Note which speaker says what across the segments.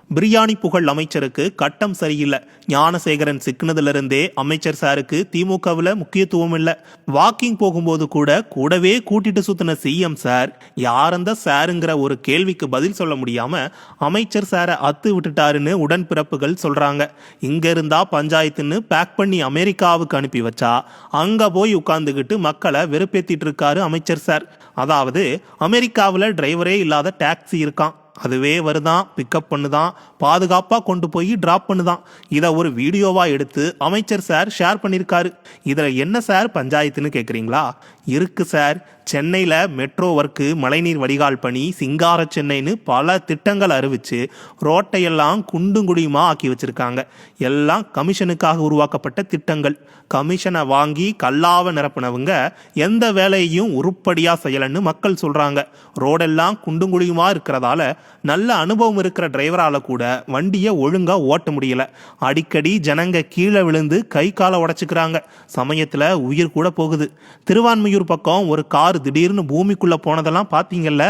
Speaker 1: பிரியாணி புகழ் அமைச்சருக்கு கட்டம் சரியில்லை. ஞானசேகரன் சிக்கினதுல அமைச்சர் சாருக்கு திமுகவில் முக்கியத்துவம் இல்லை. வாக்கிங் போகும்போது கூடவே கூட்டிட்டு சுத்தின சிஎம் சார் யாரந்த சாருங்கிற ஒரு கேள்விக்கு பதில் சொல்ல முடியாம அமைச்சர் சாரை அத்து விட்டுட்டாருன்னு உடன்பிறப்புகள் சொல்றாங்க. இங்க இருந்தா பஞ்சாயத்துன்னு பேக் பண்ணி அமெரிக்காவுக்கு அனுப்பி வச்சா அங்க போய் உட்கார்ந்துகிட்டு மக்களை வெறுப்பேத்திட்டு இருக்காரு அமைச்சர் சார். அதாவது அமெரிக்காவில் டிரைவரே இல்லாத டாக்ஸி இருக்கான், அதுவே வருதான், பிக்கப் பண்ணுதான், பாதுகாப்பாக கொண்டு போய் டிராப் பண்ணுதான். இதை ஒரு வீடியோவா எடுத்து அமைச்சர் சார் ஷேர் பண்ணியிருக்காரு. இதில் என்ன சார் பஞ்சாயத்துன்னு கேட்குறீங்களா? இருக்கு சார். சென்னையில் மெட்ரோ ஒர்க்கு, மழைநீர் வடிகால் பணி, சிங்கார சென்னைன்னு பல திட்டங்கள் அறிவிச்சு ரோட்டையெல்லாம் குண்டும் குடியுமா ஆக்கி வச்சிருக்காங்க. எல்லாம் கமிஷனுக்காக உருவாக்கப்பட்ட திட்டங்கள். கமிஷனை வாங்கி கல்லாவை நிரப்பினவங்க எந்த வேலையையும் உருப்படியா செய்யலன்னு மக்கள் சொல்றாங்க. ரோடெல்லாம் குண்டும் குழியுமா இருக்கிறதால நல்ல அனுபவம் இருக்கிற டிரைவரால கூட வண்டியை ஒழுங்கா ஓட்ட முடியல. அடிக்கடி ஜனங்க கீழே விழுந்து கை காலை உடைச்சுக்கிறாங்க. சமயத்துல உயிர் கூட போகுது. திருவான்மையூர் பக்கம் ஒரு கார் திடீர்னு பூமிக்குள்ள போனதெல்லாம் பாத்தீங்கல்ல.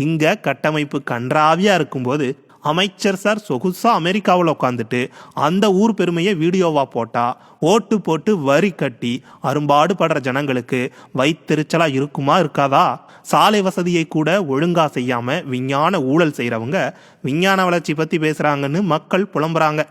Speaker 1: இங்க கட்டமைப்பு கன்றாவியா இருக்கும்போது அமைச்சர் சார் சொகுசா அமெரிக்காவில் உட்காந்துட்டு அந்த ஊர் பெருமையை வீடியோவா போட்டா ஓட்டு போட்டு வரி கட்டி அரும்பாடு படுற ஜனங்களுக்கு வயிற்றெரிச்சலா இருக்குமா இருக்காதா? சாலை வசதியை கூட ஒழுங்கா செய்யாம விஞ்ஞான ஊழல் செய்யறவங்க விஞ்ஞான வளர்ச்சி பத்தி பேசுறாங்கன்னு மக்கள் புலம்புறாங்க.